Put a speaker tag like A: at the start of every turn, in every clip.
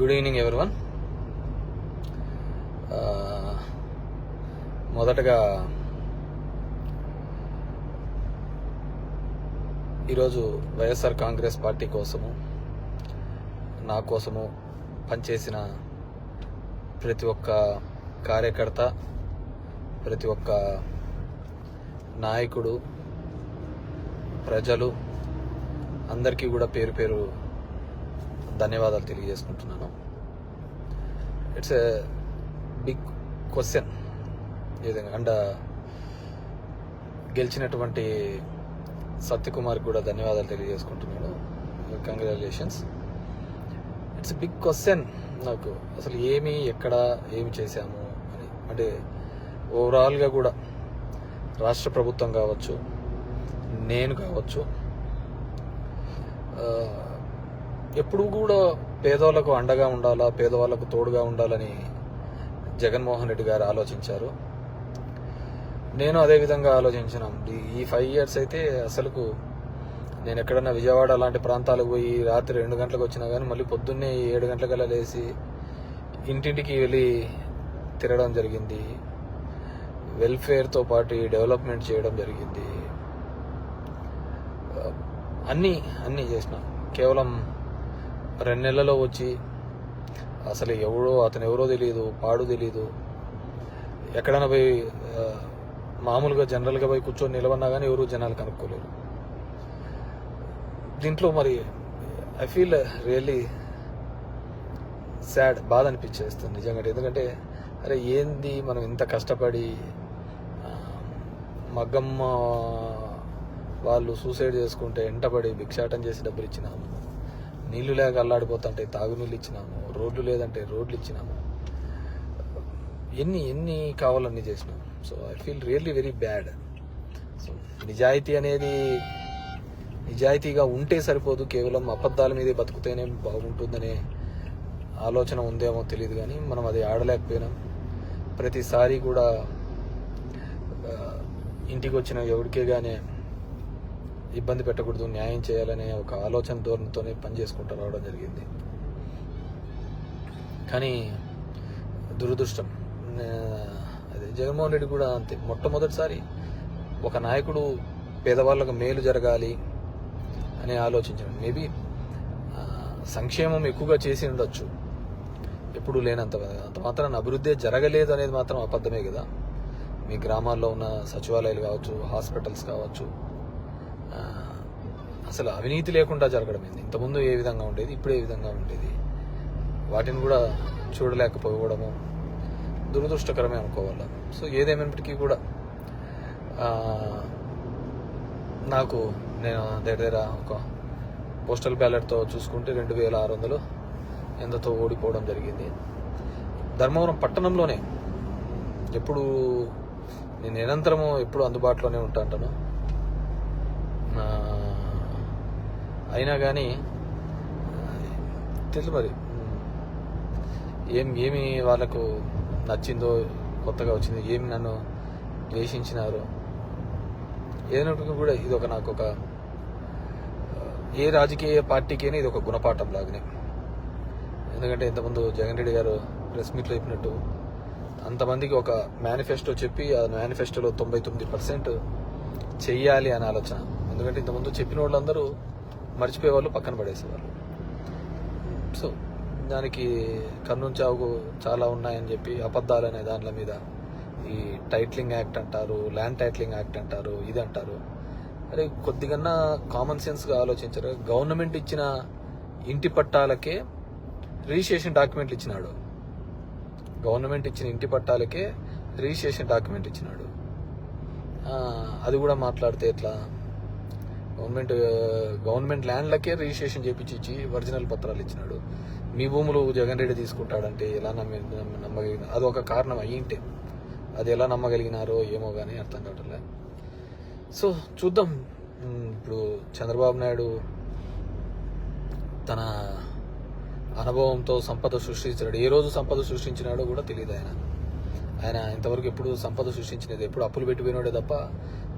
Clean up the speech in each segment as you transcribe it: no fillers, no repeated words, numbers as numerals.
A: Good evening everyone. మొదటగా ఈరోజు YSR Congress party కోసము, నా కోసము పనిచేసిన ప్రతి ఒక్క కార్యకర్త, ప్రతి ఒక్క నాయకుడు, ప్రజలు అందరికీ కూడా పేరు పేరు ధన్యవాదాలు తెలియజేసుకుంటున్నాను. ఇట్స్ ఎ బిగ్ క్వశ్చన్ ఈ విధంగా. అండ్ గెలిచినటువంటి సత్యకుమార్ కూడా ధన్యవాదాలు తెలియజేసుకుంటున్నాను. కంగ్రాచులేషన్స్. ఇట్స్ బిగ్ క్వశ్చన్ నాకు, అసలు ఎక్కడ ఏమి చేశాము అని. అంటే ఓవరాల్గా కూడా రాష్ట్ర ప్రభుత్వం కావచ్చు, నేను కావచ్చు, ఎప్పుడు కూడా పేదవాళ్ళకు అండగా ఉండాలా, పేదవాళ్ళకు తోడుగా ఉండాలని జగన్మోహన్ రెడ్డి గారు ఆలోచించారు. నేను అదే విధంగా ఆలోచించినాం. ఈ 5 years అయితే అసలుకు నేను ఎక్కడన్నా విజయవాడ అలాంటి ప్రాంతాలకు పోయి రాత్రి 2 గంటలకు వచ్చినా కానీ మళ్ళీ పొద్దున్నే 7 గంటలకల్లా లేచి ఇంటింటికి వెళ్ళి తిరగడం జరిగింది. వెల్ఫేర్తో పాటు డెవలప్మెంట్ చేయడం జరిగింది. అన్నీ చేసినాం. కేవలం 2 నెలల్లో వచ్చి అసలు అతను ఎవరో తెలియదు, పాడు తెలియదు. ఎక్కడైనా పోయి మామూలుగా జనరల్గా పోయి కూర్చొని నిలవన్నా కానీ ఎవరు జనాలు కనుక్కోలేరు. దీంట్లో మరి ఐ ఫీల్ రియల్లీ సాడ్, బాధ అనిపించేస్తుంది నిజంగా. ఎందుకంటే అరే ఏంది మనం ఇంత కష్టపడి, మగ్గమ్మ వాళ్ళు సూసైడ్ చేసుకుంటే ఎంటబడి భిక్షాటం చేసి డబ్బులు ఇచ్చినాము, నీళ్లు లేక అల్లాడిపోతుంటే తాగునీళ్ళు ఇచ్చినాము, రోడ్లు లేదంటే రోడ్లు ఇచ్చినాము, ఎన్ని కావాలన్నీ చేసినాము. So I feel really very bad. So నిజాయితీగా ఉంటే సరిపోదు, కేవలం అబద్ధాల మీదే బతుకుతేనే బాగుంటుందనే ఆలోచన ఉందేమో తెలియదు. కానీ మనం అది ఆడలేకపోయినాం. ప్రతిసారి కూడా ఇంటికి వచ్చిన ఎవరికే కానీ ఇబ్బంది పెట్టకూడదు, న్యాయం చేయాలనే ఒక ఆలోచన ధోరణితోనే పనిచేసుకుంటూ రావడం జరిగింది. కానీ దురదృష్టం, అదే జగన్మోహన్ రెడ్డి కూడా అంతే. మొట్టమొదటిసారి ఒక నాయకుడు పేదవాళ్ళకు మేలు జరగాలి అని ఆలోచించాడు. మేబీ సంక్షేమం ఎక్కువగా చేసి ఉండొచ్చు, ఎప్పుడు లేనంత. అంత మాత్రాన అభివృద్ధి జరగలేదు అనేది మాత్రం అబద్ధమే కదా. మీ గ్రామాల్లో ఉన్న సచివాలయాలు కావచ్చు, హాస్పిటల్స్ కావచ్చు, అసలు అవినీతి లేకుండా జరగడం ఏంది. ఇంతకుముందు ఏ విధంగా ఉండేది, ఇప్పుడు ఏ విధంగా ఉండేది, వాటిని కూడా చూడలేకపోవడము దురదృష్టకరమే అనుకోవాలి. సో ఏదేమైనప్పటికీ కూడా నేను దగ్గర ఒక పోస్టల్ బ్యాలెట్తో చూసుకుంటే 2600 ఎంతతో ఓడిపోవడం జరిగింది. ధర్మవరం పట్టణంలోనే ఎప్పుడు నేను నిరంతరము ఎప్పుడు అందుబాటులోనే ఉంటాను. అయినా కానీ తెలుసు మరి ఏమి వాళ్ళకు నచ్చిందో, కొత్తగా వచ్చింది, ఏమి నన్ను ద్వేషించినారో. ఏదైనప్పటికీ కూడా ఇది ఏ రాజకీయ పార్టీకైనా ఇది ఒక గుణపాఠం లాగానే. ఎందుకంటే ఇంతకుముందు జగన్ రెడ్డి గారు ప్రెస్ మీట్లో చెప్పినట్టు అంతమందికి ఒక మేనిఫెస్టో చెప్పి ఆ మేనిఫెస్టోలో 99% చెయ్యాలి అనే ఆలోచన. ఎందుకంటే ఇంతకుముందు చెప్పిన వాళ్ళందరూ మర్చిపోయేవాళ్ళు, పక్కన పడేసేవాళ్ళు. సో దానికి కన్నుంచావు చాలా ఉన్నాయని చెప్పి అబద్ధాలు అనే దానిల మీద ఈ టైటిలింగ్ యాక్ట్ అంటారు, ల్యాండ్ టైటిలింగ్ యాక్ట్ అంటారు, ఇది అంటారు. అరే కొద్దిగా కామన్ సెన్స్గా ఆలోచించారు. గవర్నమెంట్ ఇచ్చిన ఇంటి పట్టాలకే రిజిస్ట్రేషన్ డాక్యుమెంట్లు ఇచ్చినాడు. గవర్నమెంట్ ఇచ్చిన ఇంటి పట్టాలకే రిజిస్ట్రేషన్ డాక్యుమెంట్ ఇచ్చినాడు. అది కూడా మాట్లాడితే ఎట్లా? గవర్నమెంట్ ల్యాండ్లకే రిజిస్ట్రేషన్ చేపించి ఒరిజినల్ పత్రాలు ఇచ్చినాడు. మీ భూములు జగన్ రెడ్డి తీసుకుంటాడంటే ఎలా నమ్మగలిగిన? అది ఒక కారణం అయ్యింటే అది ఎలా నమ్మగలిగినారో ఏమో కానీ అర్థం కావట్లే. సో చూద్దాం. ఇప్పుడు చంద్రబాబు నాయుడు తన అనుభవంతో సంపద సృష్టించాడు. ఏ రోజు సంపద సృష్టించినాడో కూడా తెలియదు. ఆయన ఇంతవరకు ఎప్పుడు సంపద సృష్టించినది, ఎప్పుడు అప్పులు పెట్టిపోయినాడే తప్ప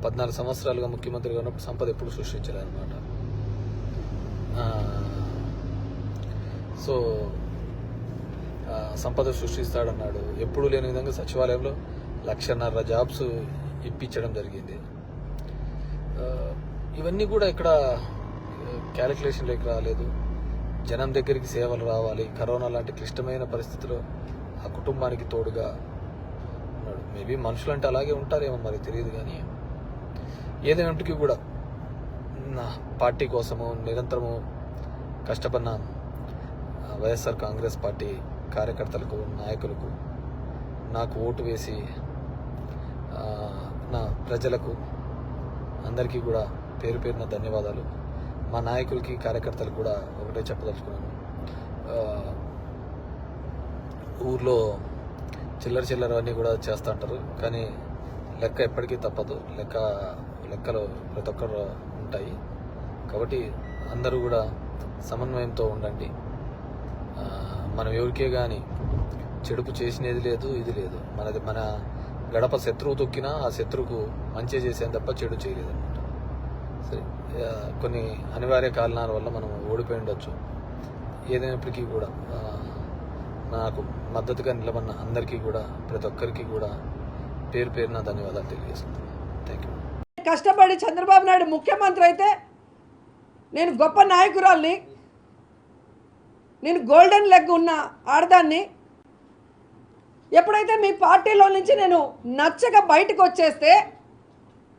A: 14 సంవత్సరాలుగా ముఖ్యమంత్రిగా ఉన్నప్పుడు సంపద ఎప్పుడు సృష్టించలేదన్నమాట. సో సంపద సృష్టిస్తాడన్నాడు. ఎప్పుడూ లేని విధంగా సచివాలయంలో 1,50,000 జాబ్స్ ఇప్పించడం జరిగింది. ఇవన్నీ కూడా ఇక్కడ క్యాలిక్యులేషన్లోకి రాలేదు. జనం దగ్గరికి సేవలు రావాలి. కరోనా లాంటి క్లిష్టమైన పరిస్థితిలో ఆ కుటుంబానికి తోడుగా ఉన్నాడు. మేబీ మనుషులంటే అలాగే ఉంటారేమో మరి తెలియదు. కానీ ఏదైనప్పటికీ కూడా నా పార్టీ కోసము నిరంతరము కష్టపడిన వైఎస్ఆర్ కాంగ్రెస్ పార్టీ కార్యకర్తలకు, నాయకులకు, నాకు ఓటు వేసి నా ప్రజలకు అందరికీ కూడా పేరు పేరున ధన్యవాదాలు. మా నాయకులకి, కార్యకర్తలకు కూడా ఒకటే చెప్పదలుచుకున్నాను. ఊర్లో చిల్లర అన్నీ కూడా చేస్తూ ఉంటారు, కానీ లెక్క ఎప్పటికీ తప్పదు. లెక్కలు ప్రతి ఒక్కరు ఉంటాయి. కాబట్టి అందరూ కూడా సమన్వయంతో ఉండండి. మనం ఎవరికే కానీ చెడుపు చేసినది లేదు, ఇది లేదు. మన గడప శత్రువు తొక్కినా ఆ శత్రువుకు మంచి చేసేది తప్ప చెడు చేయలేదు అనమాట. సరే, కొన్ని అనివార్య కారణాల వల్ల మనం ఓడిపోయి ఉండొచ్చు. ఏదైనప్పటికీ కూడా నాకు మద్దతుగా నిలబడిన అందరికీ కూడా, ప్రతి ఒక్కరికి కూడా పేరు పేరున ధన్యవాదాలు తెలియజేస్తున్నాను. Thank you.
B: కష్టపడి చంద్రబాబు నాయుడు ముఖ్యమంత్రి అయితే నేను గొప్ప నాయకురాల్ని, నేను గోల్డెన్ లెగ్ ఉన్న ఆడదాన్ని. ఎప్పుడైతే మీ పార్టీలో నుంచి నేను నచ్చక బయటకు వచ్చేస్తే,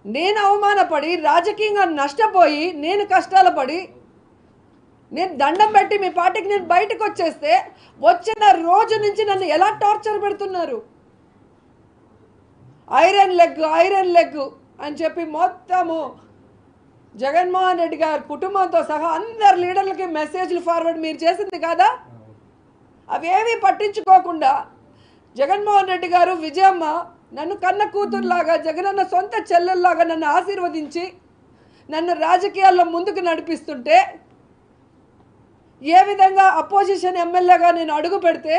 B: నేను అవమానపడి రాజకీయంగా నష్టపోయి, నేను కష్టాలు పడి, నేను దండం పెట్టి మీ పార్టీకి నేను బయటకు వచ్చేస్తే, వచ్చిన రోజు నుంచి నన్ను ఎలా టార్చర్ పెడుతున్నారు. ఐరన్ లెగ్ అని చెప్పి మొత్తము జగన్మోహన్ రెడ్డి గారి కుటుంబంతో సహా అందరు లీడర్లకి మెసేజ్లు ఫార్వర్డ్ మీరు చేసింది కాదా? అవేమీ పట్టించుకోకుండా జగన్మోహన్ రెడ్డి గారు, విజయమ్మ నన్ను కన్న కూతురులాగా, జగనన్న సొంత చెల్లెల్లాగా నన్ను ఆశీర్వదించి నన్ను రాజకీయాల్లో ముందుకు నడిపిస్తుంటే, ఏ విధంగా అపోజిషన్ ఎమ్మెల్యేగా నేను అడుగు పెడితే,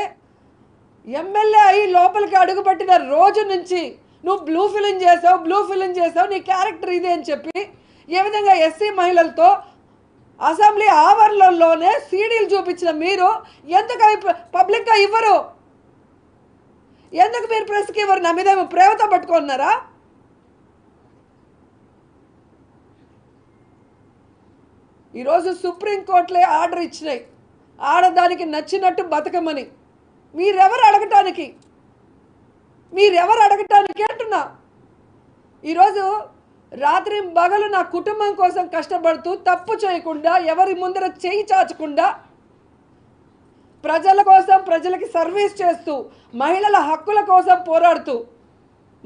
B: ఎమ్మెల్యే అయ్యి లోపలికి అడుగుపెట్టిన రోజు నుంచి నువ్వు బ్లూ ఫిలిం చేసావు, నీ క్యారెక్టర్ ఇదే అని చెప్పి ఏ విధంగా ఎస్సీ మహిళలతో అసెంబ్లీ ఆవరణలోనే సీడీలు చూపించిన మీరు ఎందుకు పబ్లిక్గా ఇవ్వరు? ఎందుకు మీరు ప్రెస్కి ఇవ్వరు? నా మీద ప్రేమతో పట్టుకున్నారా? ఈరోజు సుప్రీంకోర్టులే ఆర్డర్ ఇచ్చినాయి, ఆడదానికి నచ్చినట్టు బతకమని. మీరెవరు అడగటానికి అంటున్నా. ఈరోజు రాత్రి పగలు నా కుటుంబం కోసం కష్టపడుతూ, తప్పు చేయకుండా, ఎవరి ముందర చేయి చాచకుండా, ప్రజల కోసం, ప్రజలకి సర్వీస్ చేస్తూ, మహిళల హక్కుల కోసం పోరాడుతూ,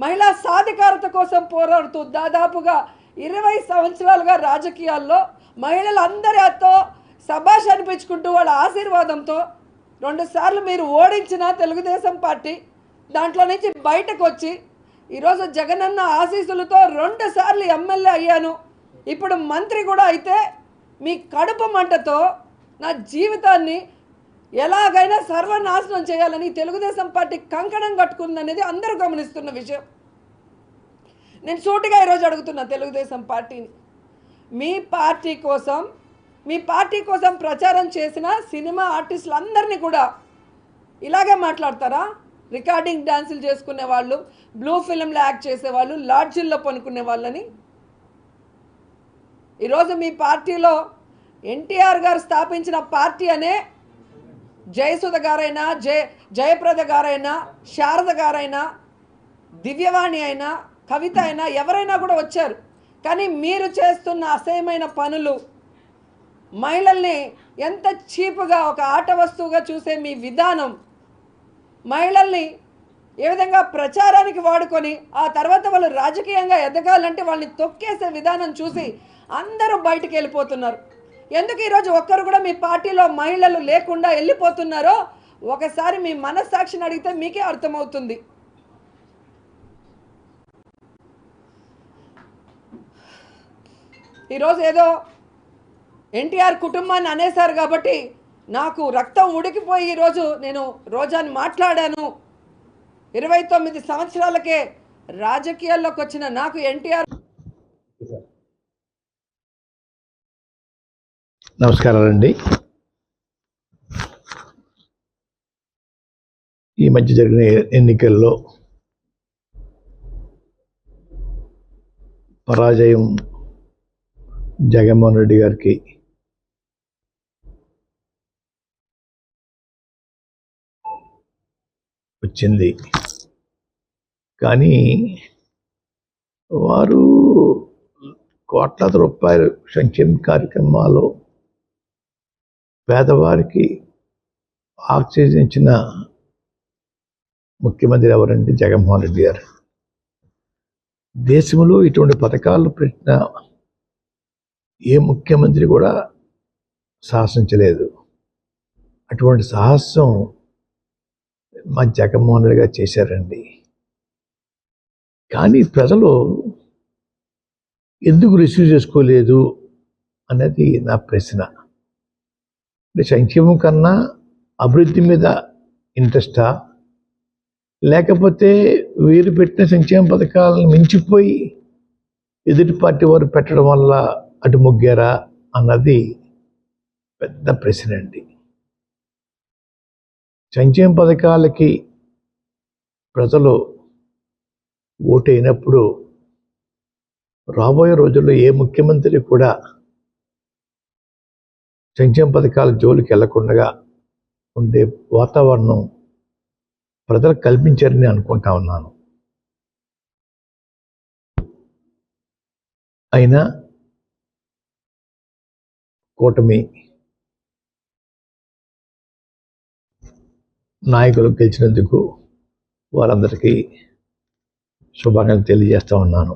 B: మహిళా సాధికారత కోసం పోరాడుతూ, దాదాపుగా 20 సంవత్సరాలుగా రాజకీయాల్లో మహిళలందరితో శభాష్ అనిపించుకుంటూ, వాళ్ళ ఆశీర్వాదంతో 2 సార్లు మీరు ఓడించిన తెలుగుదేశం పార్టీ దాంట్లో నుంచి బయటకు వచ్చి, ఈరోజు జగనన్న ఆశీస్సులతో 2 సార్లు ఎమ్మెల్యే అయ్యాను, ఇప్పుడు మంత్రి కూడా అయితే, మీ కడుపు మంటతో నా జీవితాన్ని ఎలాగైనా సర్వనాశనం చేయాలని తెలుగుదేశం పార్టీ కంకణం కట్టుకుందనేది అందరూ గమనిస్తున్న విషయం. నేను సూటిగా ఈరోజు అడుగుతున్నా తెలుగుదేశం పార్టీని, మీ పార్టీ కోసం ప్రచారం చేసిన సినిమా ఆర్టిస్టులందరినీ కూడా ఇలాగే మాట్లాడతారా? రికార్డింగ్ డాన్సులు చేసుకునే వాళ్ళు, బ్లూ ఫిల్మ్లో యాక్ట్ చేసేవాళ్ళు, లాడ్జిల్లో పనుకునే వాళ్ళని. ఈరోజు మీ పార్టీలో ఎన్టీఆర్ గారు స్థాపించిన పార్టీ అనే జయసుధ గారైనా, జయప్రద గారైనా, శారద గారైనా, దివ్యవాణి అయినా, కవిత అయినా, ఎవరైనా కూడా వచ్చారు. కానీ మీరు చేస్తున్న అసహ్యమైన పనులు, మహిళల్ని ఎంత చీపుగా ఒక ఆట వస్తువుగా చూసే మీ విధానం, మహిళల్ని ఏ విధంగా ప్రచారానికి వాడుకొని ఆ తర్వాత వాళ్ళు రాజకీయంగా ఎదగాలంటే వాళ్ళని తొక్కేసే విధానం చూసి అందరూ బయటికి వెళ్ళిపోతున్నారు. ఎందుకు ఈరోజు ఒక్కరు కూడా మీ పార్టీలో మహిళలు లేకుండా వెళ్ళిపోతున్నారో ఒకసారి మీ మనస్సాక్షిని అడిగితే మీకే అర్థమవుతుంది. ఈరోజు ఏదో ఎన్టీఆర్ కుటుంబాన్ని అనేశారు కాబట్టి నాకు రక్తం ఉడికిపోయి ఈరోజు నేను రోజాని మాట్లాడాను. 29 సంవత్సరాలకే రాజకీయాల్లోకి వచ్చిన నాకు ఎన్టీఆర్.
C: నమస్కారాలండి. ఈ మధ్య జరిగిన ఎన్నికల్లో పరాజయం జగన్మోహన్ రెడ్డి గారికి వచ్చింది. కానీ వారు కోట్లాది రూపాయలు సంక్షేమ కార్యక్రమాలు పేదవారికి ఆక్సిజన్ ముఖ్యమంత్రి ఎవరంటే జగన్మోహన్ రెడ్డి గారు. దేశంలో ఇటువంటి పథకాలు పెట్టిన ఏ ముఖ్యమంత్రి కూడా సాహసించలేదు. అటువంటి సాహసం మా జగన్మోహన్ రెడ్డి గారు చేశారండి. కానీ ప్రజలు ఎందుకు రిసీవ్ చేసుకోలేదు అనేది నా ప్రశ్న. అంటే సంక్షేమం కన్నా అభివృద్ధి మీద ఇంట్రెస్టా, లేకపోతే వీరు పెట్టిన సంక్షేమ పథకాలను మించిపోయి ఎదుటి పార్టీ వారు పెట్టడం వల్ల అటు మొగ్గారా అన్నది పెద్ద ప్రశ్న అండి. సంక్షేమ పథకాలకి ప్రజలు ఓటైనప్పుడు రాబోయే రోజుల్లో ఏ ముఖ్యమంత్రి కూడా సంక్షేమ పథకాల జోలికి వెళ్లకుండా ఉండే వాతావరణం ప్రజలకు కల్పించారని అనుకుంటా ఉన్నాను. అయినా కూటమి నాయకులు గెలిచినందుకు వారందరికీ శుభాకాంక్షలు తెలియజేస్తా ఉన్నాను.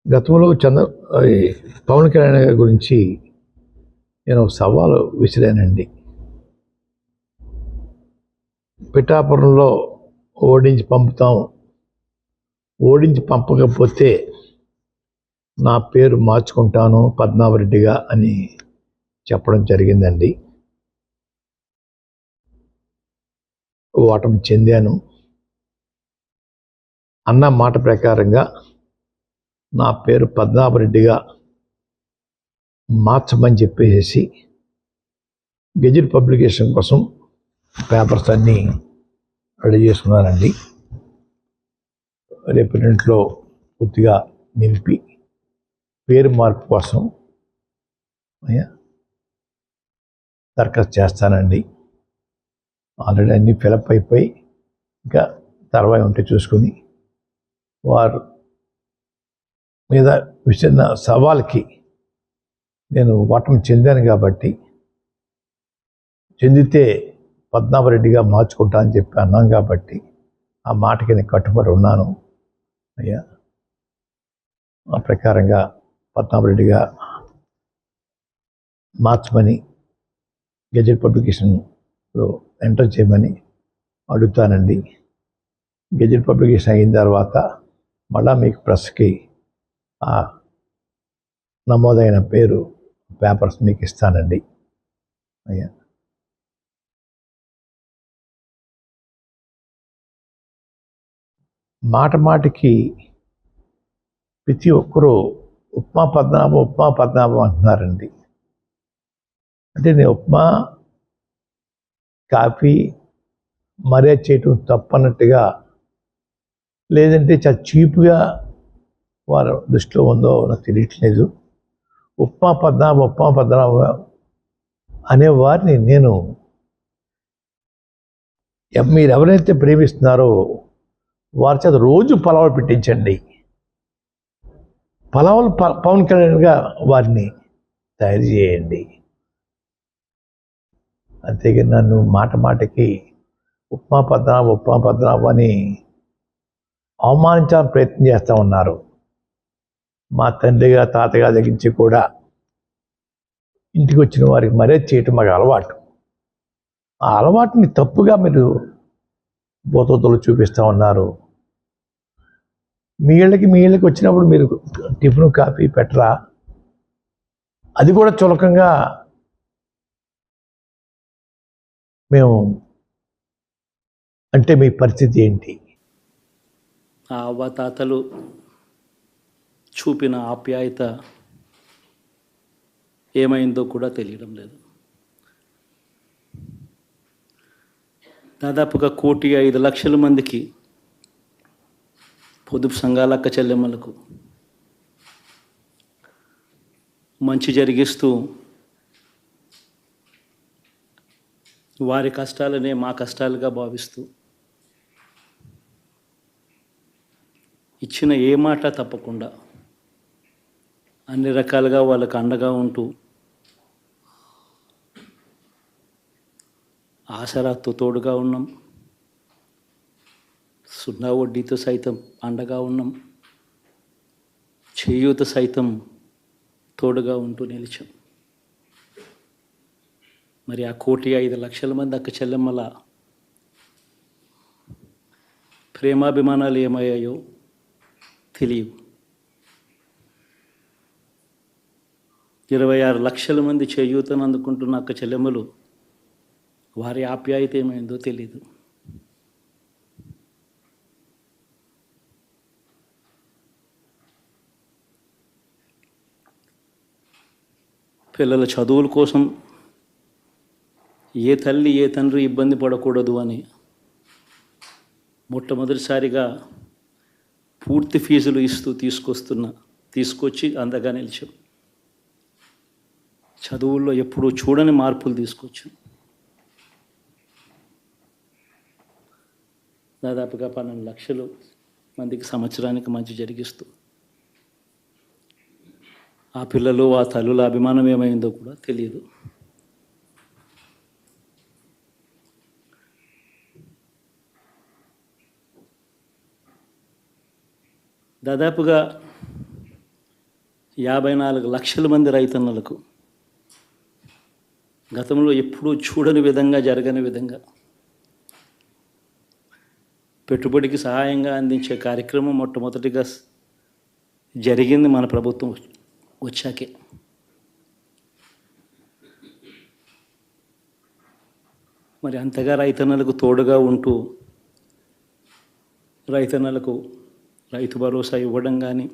C: గతంలో పవన్ కళ్యాణ్ గారి గురించి నేను సవాలు విసిరానండి. పిఠాపురంలో ఓడించి పంపుతాం, ఓడించి పంపకపోతే నా పేరు మార్చుకుంటాను పద్మనాభరెడ్డిగా అని చెప్పడం జరిగిందండి. ఓటమి చెందాను. అన్న మాట ప్రకారంగా నా పేరు పద్మనాభరెడ్డిగా మార్చమని చెప్పేసి గెజిట్ పబ్లికేషన్ కోసం పేపర్స్ అన్నీ రెడీ చేసుకున్నానండి. రేపు ఇంట్లో పూర్తిగా నింపి పేరు మార్పు కోసం దరఖాస్తు చేస్తానండి. ఆల్రెడీ అన్నీ ఫిలప్ అయిపోయి ఇంకా తర్వాత ఉంటే చూసుకుని వారు మీద విసిరిన సవాల్కి నేను ఓటమి చెందాను కాబట్టి, చెందితే పద్మనాభరెడ్డిగా మార్చుకుంటా అని చెప్పి అన్నాను కాబట్టి ఆ మాటకి నేను కట్టుబడి ఉన్నాను అయ్యా. ఆ ప్రకారంగా పద్మనాభరెడ్డిగా మార్చమని గెజెట్ పబ్లికేషన్లో ఎంటర్ చేయమని అడుగుతానండి. గెజెట్ పబ్లికేషన్ అయిన తర్వాత మళ్ళా మీకు ప్రెస్కి ఆ నమోదైన పేరు పేపర్స్ మీకు ఇస్తానండి అయ్యా. మాటికి ప్రతి ఒక్కరూ ఉప్మా పద్మనాభం అంటున్నారండి. అంటే నేను ఉప్మా కాఫీ మర్యాద చేయటం తప్పన్నట్టుగా, లేదంటే చాలా చీప్గా వారి దృష్టిలో ఉందో నాకు తెలియట్లేదు. ఉప్మా పద్మనాభం అనేవారిని నేను మీరు ఎవరైతే ప్రేమిస్తున్నారో వారి చేత రోజు పలావులు పెట్టించండి. పలావులు పవన్ కళ్యాణ్గా వారిని తయారు చేయండి. అంతేగాని నన్ను మాటికి ఉప్మా పద్మనాభం అని అవమానించాలని ప్రయత్నం చేస్తూ ఉన్నారు. మా తండ్రిగా తాతగా దగ్గరించి కూడా ఇంటికి వచ్చిన వారికి మర్యాద చేయటం మాకు అలవాటు. ఆ అలవాటుని తప్పుగా మీరు బోతలు చూపిస్తూ ఉన్నారు. మీ ఇళ్ళకి వచ్చినప్పుడు మీరు టిఫిన్ కాఫీ పెట్టరా? అది కూడా చులకంగా మేము అంటే మీ పరిస్థితి ఏంటి?
D: ఆ అవ్వాతాతలు చూపిన ఆప్యాయత ఏమైందో కూడా తెలియడం లేదు. దాదాపుగా 1,05,00,000 మందికి పొదుపు సంఘాల అక్క చెల్లెమ్మలకు మంచి జరిగిస్తూ వారి కష్టాలనే మా కష్టాలుగా భావిస్తూ ఇచ్చిన ఏ మాట తప్పకుండా అన్ని రకాలుగా వాళ్ళకు అండగా ఉంటూ ఆసరాతో తోడుగా ఉన్నాం, సున్నా వడ్డీతో సైతం అండగా ఉన్నాం, చేయూత సైతం తోడుగా ఉంటూ నిలిచాం. మరి ఆ 1,05,00,000 మంది అక్క చెల్లెమ్మల ప్రేమాభిమానాలు ఏమయ్యాయో తెలియవు. 26 లక్షల మంది చేయూతను అందుకుంటున్న అక్క చెల్లెమ్మలు వారి ఆప్యాయత ఏమైందో తెలీదు. పిల్లల చదువుల కోసం ఏ తల్లి ఏ తండ్రి ఇబ్బంది పడకూడదు అని మొట్టమొదటిసారిగా పూర్తి ఫీజులు ఇస్తూ తీసుకొచ్చి అందగా నిలిచాం. చదువుల్లో ఎప్పుడూ చూడని మార్పులు తీసుకొచ్చాం. దాదాపుగా 12 లక్షలు మందికి సంవత్సరానికి మంచి జరిగిస్తూ ఆ పిల్లలు ఆ తల్లుల అభిమానం ఏమైందో కూడా తెలియదు. దాదాపుగా 54 లక్షల మంది రైతన్నలకు గతంలో ఎప్పుడూ చూడని విధంగా జరగని విధంగా పెట్టుబడికి సహాయంగా అందించే కార్యక్రమం మొట్టమొదటిగా జరిగింది మన ప్రభుత్వం వచ్చాకే. మరి అంతగా రైతన్నలకు తోడుగా ఉంటూ రైతన్నలకు రైతు భరోసా ఇవ్వడం కానీ,